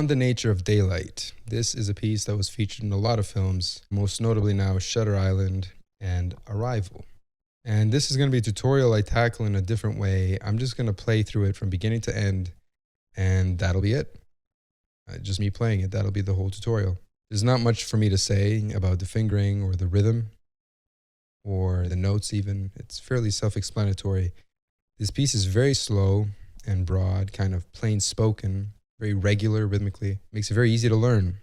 On the Nature of Daylight. This is a piece that was featured in a lot of films, most notably now Shutter Island and Arrival. And this is going to be a tutorial I tackle in a different way. I'm just going to play through it from beginning to end, and that'll be it. Just me playing it, that'll be the whole tutorial. There's not much for me to say about the fingering or the rhythm or the notes even. It's fairly self-explanatory. This piece is very slow and broad, kind of plain spoken, very regular rhythmically. Makes it very easy to learn.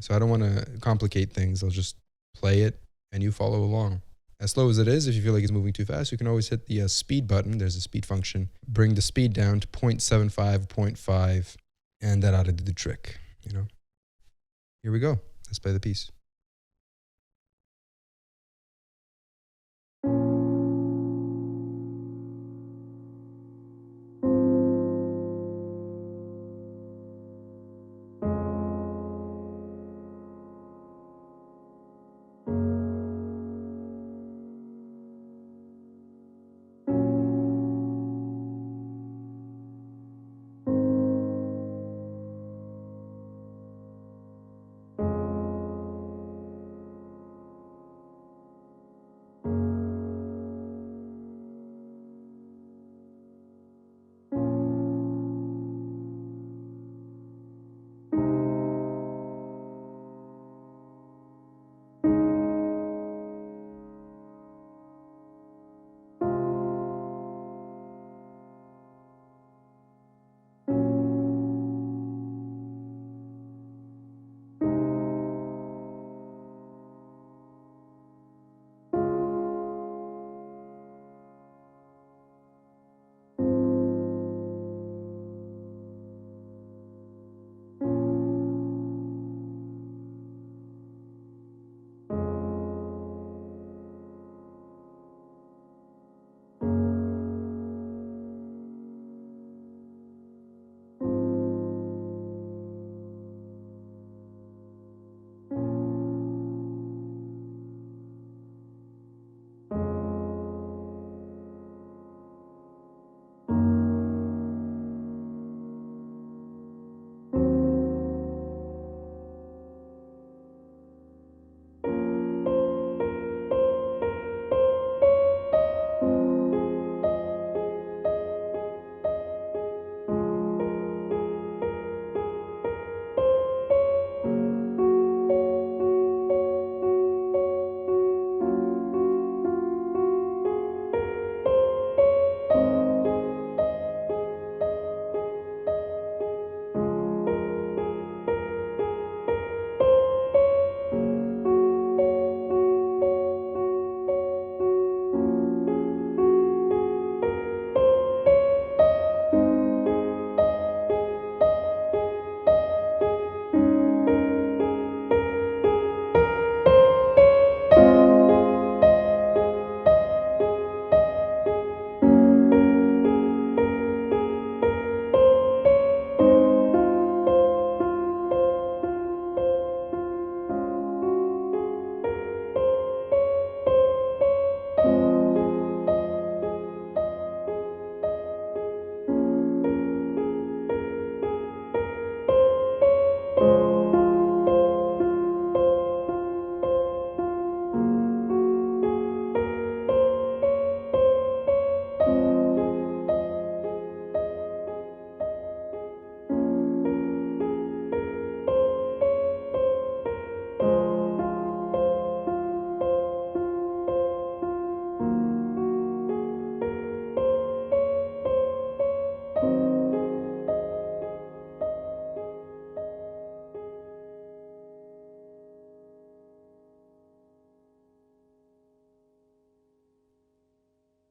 So I don't want to complicate things. I'll just play it and you follow along. As slow as it is, if you feel like it's moving too fast, you can always hit the speed button. There's a speed function. Bring the speed down to 0.75, 0.5, and that ought to do the trick, you know? Here we go. Let's play the piece.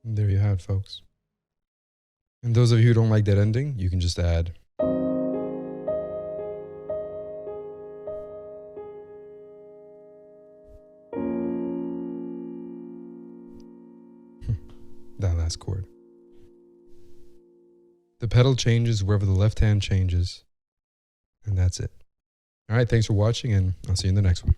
There you have it, folks. And those of you who don't like that ending, you can just add. That last chord. The pedal changes wherever the left hand changes. And that's it. All right, thanks for watching, and I'll see you in the next one.